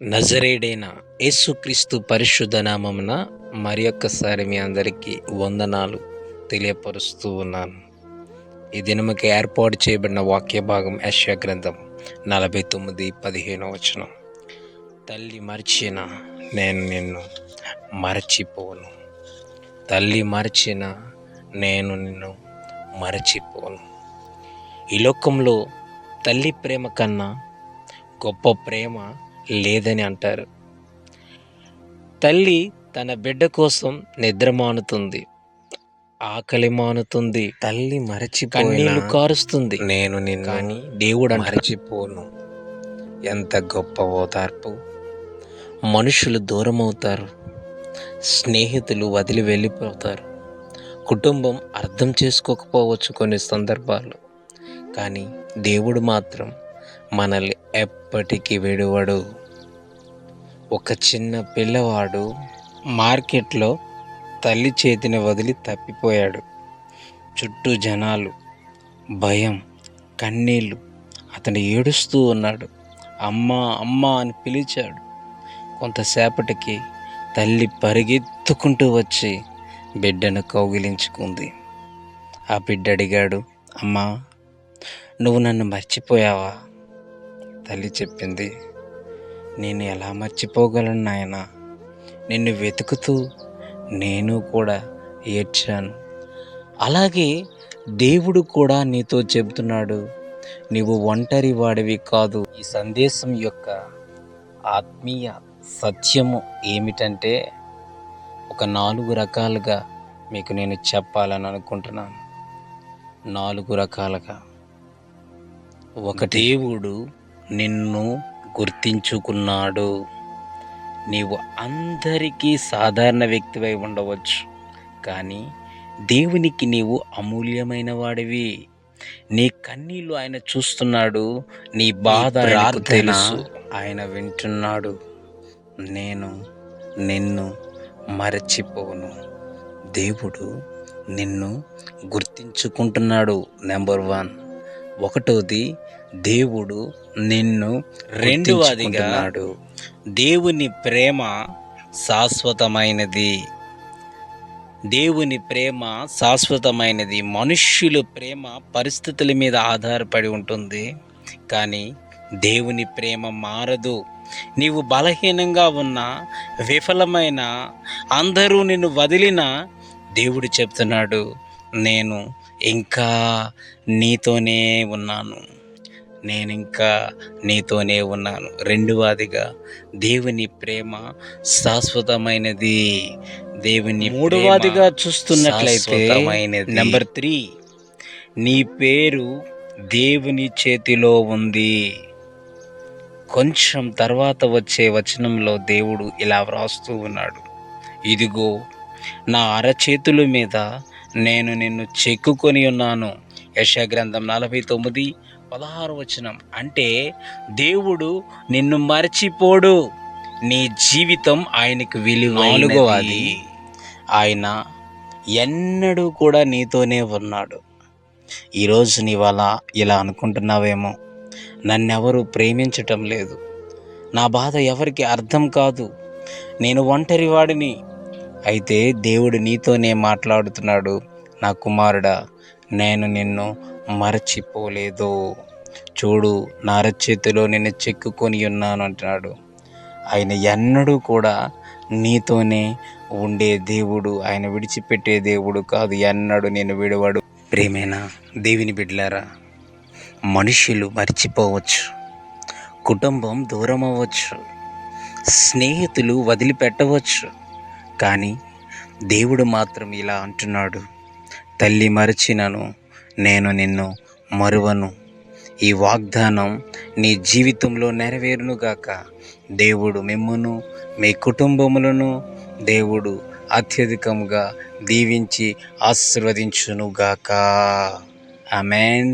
నజరేయుడైన యేసుక్రీస్తు పరిశుద్ధ నామమున మరియొక్కసారి మీ అందరికీ వందనాలు తెలియపరుస్తూ ఉన్నాను. ఈ దినముకి ఏర్పాటు చేయబడిన వాక్య భాగం యెషయా గ్రంథం 49:15 తల్లి మరిచిన నేను నిన్ను మరచిపోను. తల్లి మరిచిన నేను నిన్ను మరచిపోను. ఈ లోకంలో తల్లి ప్రేమ కన్నా గొప్ప ప్రేమ లేదని అంటారు. తల్లి తన బిడ్డ కోసం నిద్ర మానుతుంది, ఆకలి మానుతుంది, తల్లి కన్నీళ్లు కారుస్తుంది. నేను నిన్ను కానీ దేవుడు మరచిపోను. ఎంత గొప్ప ఓదార్పు! మనుషులు దూరం అవుతారు, స్నేహితులు వదిలి వెళ్ళిపోతారు, కుటుంబం అర్థం చేసుకోకపోవచ్చు కొన్ని సందర్భాల్లో, కానీ దేవుడు మాత్రం మనల్ని ఎప్పటికీ విడువడు. ఒక చిన్న పిల్లవాడు మార్కెట్లో తల్లి చేతిని వదిలి తప్పిపోయాడు. చుట్టూ జనాలు, భయం, కన్నీళ్ళు. అతను ఏడుస్తూ ఉన్నాడు. అమ్మా అమ్మా అని పిలిచాడు. కొంతసేపటికి తల్లి పరిగెత్తుకుంటూ వచ్చి బిడ్డను కౌగిలించుకుంది. ఆ బిడ్డ అడిగాడు, అమ్మా నువ్వు నన్ను మర్చిపోయావా? తల్లి చెప్పింది, నేను ఎలా మర్చిపోగలను నాయనా? నిన్ను వెతుకుతూ నేను కూడా ఏడ్చాను. అలాగే దేవుడు కూడా నీతో చెబుతున్నాడు, నీవు ఒంటరి వాడివి కాదు. ఈ సందేశం యొక్క ఆత్మీయ సత్యము ఏమిటంటే, ఒక 4 రకాలుగా మీకు నేను చెప్పాలని అనుకుంటున్నాను. 4 రకాలుగా. ఒక, దేవుడు నిన్ను గుర్తించుకున్నాడు. నీవు అందరికీ సాధారణ వ్యక్తివై ఉండవచ్చు, కానీ దేవునికి నీవు అమూల్యమైన వాడివి. నీ కన్నీళ్ళు ఆయన చూస్తున్నాడు, నీ బాధ ఆయనకు తెలుసు, ఆయన వింటున్నాడు. నేను నిన్ను మరచిపోను. దేవుడు నిన్ను గుర్తించుకుంటున్నాడు. నెంబర్ 1. ఒకటోది, దేవుడు నిన్ను గుర్తించుకుంటున్నాడు. దేవుని ప్రేమ శాశ్వతమైనది. దేవుని ప్రేమ శాశ్వతమైనది. మనుష్యుల ప్రేమ పరిస్థితుల మీద ఆధారపడి ఉంటుంది, కానీ దేవుని ప్రేమ మారదు. నీవు బలహీనంగా ఉన్నా, విఫలమైన, అందరూ నిన్ను వదిలినా దేవుడు చెప్తున్నాడు, నేను ఇంకా నీతోనే ఉన్నాను. నేను ఇంకా నీతోనే ఉన్నాను. రెండవదిగా, దేవుని ప్రేమ శాశ్వతమైనది. మూడవదిగా చూస్తున్నట్లయితే నెంబర్ 3, నీ పేరు దేవుని చేతిలో ఉంది. కొంచెం తర్వాత వచ్చే వచనంలో దేవుడు ఇలా వ్రాస్తూ ఉన్నాడు, ఇదిగో నా అరచేతుల మీద నేను నిన్ను చెక్కుకొని ఉన్నాను. యెషయా గ్రంథం 49:16. అంటే దేవుడు నిన్ను మరచిపోడు. నీ జీవితం ఆయనకు విలువైనది. 4వది, ఆయన ఎన్నడూ కూడా నీతోనే ఉన్నాడు. ఈరోజు నీవలా ఇలా అనుకుంటున్నావేమో, నన్నెవరూ ప్రేమించటం లేదు, నా బాధ ఎవరికి అర్థం కాదు, నేను ఒంటరి వాడిని. అయితే దేవుడు నీతోనే మాట్లాడుతున్నాడు, నా కుమారుడా, నేను నిన్ను మరచిపోలేదు. చూడు, నా అరచేతిలో నిన్ను చెక్కుకొని ఉన్నాను అంటున్నాడు. ఆయన ఎన్నడూ కూడా నీతోనే ఉండే దేవుడు, ఆయన విడిచిపెట్టే దేవుడు కాదు. ఎన్నడూ నేను విడవడు. ప్రియమైన దేవుని బిడ్డలారా, మనుషులు మర్చిపోవచ్చు, కుటుంబం దూరం అవ్వచ్చు, స్నేహితులు వదిలిపెట్టవచ్చు, కానీ దేవుడు మాత్రం ఇలా అంటున్నాడు, తల్లి మరచినను నేను నిన్ను మరువను. ఈ వాగ్దానం నీ జీవితంలో నెరవేరునుగాక. దేవుడు మిమ్మును, మీ కుటుంబములను దేవుడు అత్యధికంగా దీవించి ఆశీర్వదించునుగాక. ఆమేన్.